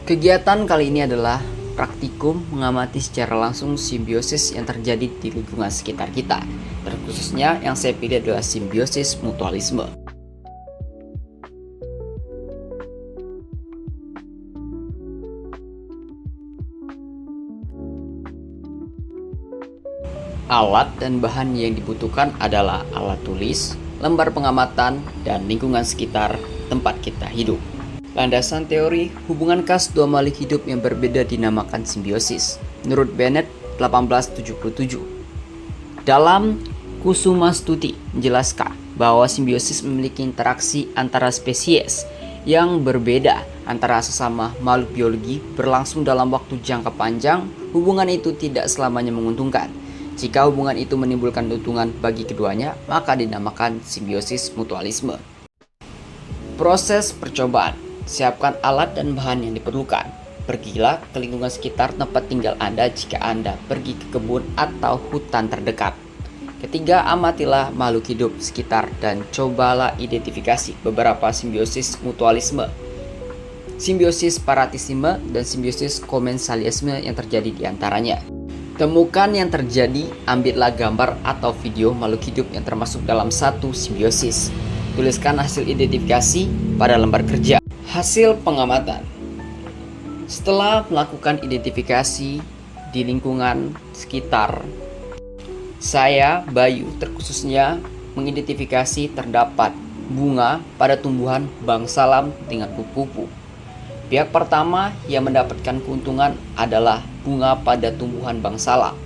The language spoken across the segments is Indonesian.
Kegiatan kali ini adalah praktikum mengamati secara langsung simbiosis yang terjadi di lingkungan sekitar kita. Terkhususnya yang saya pilih adalah simbiosis mutualisme. Alat dan bahan yang dibutuhkan adalah alat tulis, lembar pengamatan, dan lingkungan sekitar tempat kita hidup. Landasan teori hubungan khas dua makhluk hidup yang berbeda dinamakan simbiosis. Menurut Bennett 1877. Dalam Kusumastuti menjelaskan bahwa simbiosis memiliki interaksi antara spesies yang berbeda antara sesama makhluk biologi berlangsung dalam waktu jangka panjang. Hubungan itu tidak selamanya menguntungkan. Jika hubungan itu menimbulkan keuntungan bagi keduanya, maka dinamakan simbiosis mutualisme. Proses percobaan. Siapkan alat dan bahan yang diperlukan. Pergilah ke lingkungan sekitar tempat tinggal Anda jika Anda pergi ke kebun atau hutan terdekat. Ketiga, amatilah makhluk hidup sekitar dan cobalah identifikasi beberapa simbiosis mutualisme, simbiosis paratisme, dan simbiosis komensaliasme yang terjadi di antaranya. Temukan yang terjadi, ambillah gambar atau video makhluk hidup yang termasuk dalam satu simbiosis. Tuliskan hasil identifikasi pada lembar kerja. Hasil pengamatan. Setelah melakukan identifikasi di lingkungan sekitar, saya, Bayu, terkhususnya mengidentifikasi terdapat bunga pada tumbuhan bangsalam dengan kupu-kupu. Pihak pertama yang mendapatkan keuntungan adalah bunga pada tumbuhan bangsalam.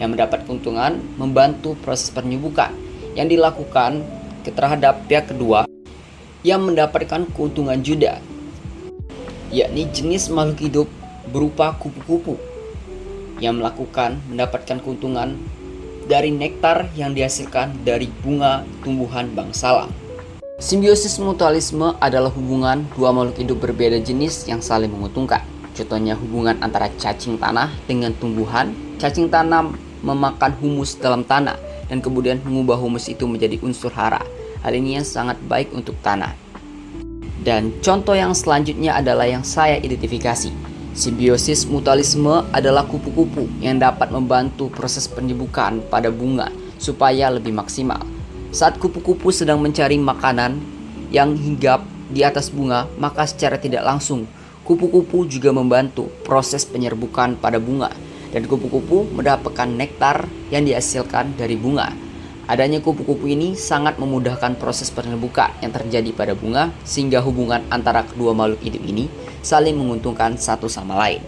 Yang mendapat keuntungan membantu proses penyubukan yang dilakukan terhadap pihak kedua yang mendapatkan keuntungan juga, yakni jenis makhluk hidup berupa kupu-kupu yang mendapatkan keuntungan dari nektar yang dihasilkan dari bunga tumbuhan bangsalam. Simbiosis mutualisme adalah hubungan dua makhluk hidup berbeda jenis yang saling menguntungkan. Contohnya hubungan antara cacing tanah dengan tumbuhan. Cacing tanah memakan humus dalam tanah dan kemudian mengubah humus itu menjadi unsur hara. Hal ini yang sangat baik untuk tanah. Dan contoh yang selanjutnya adalah yang saya identifikasi. Simbiosis mutualisme adalah kupu-kupu yang dapat membantu proses penyubukan pada bunga supaya lebih maksimal. Saat kupu-kupu sedang mencari makanan yang hinggap di atas bunga, maka secara tidak langsung kupu-kupu juga membantu proses penyerbukan pada bunga, dan kupu-kupu mendapatkan nektar yang dihasilkan dari bunga. Adanya kupu-kupu ini sangat memudahkan proses penyerbukan yang terjadi pada bunga, sehingga hubungan antara kedua makhluk hidup ini saling menguntungkan satu sama lain.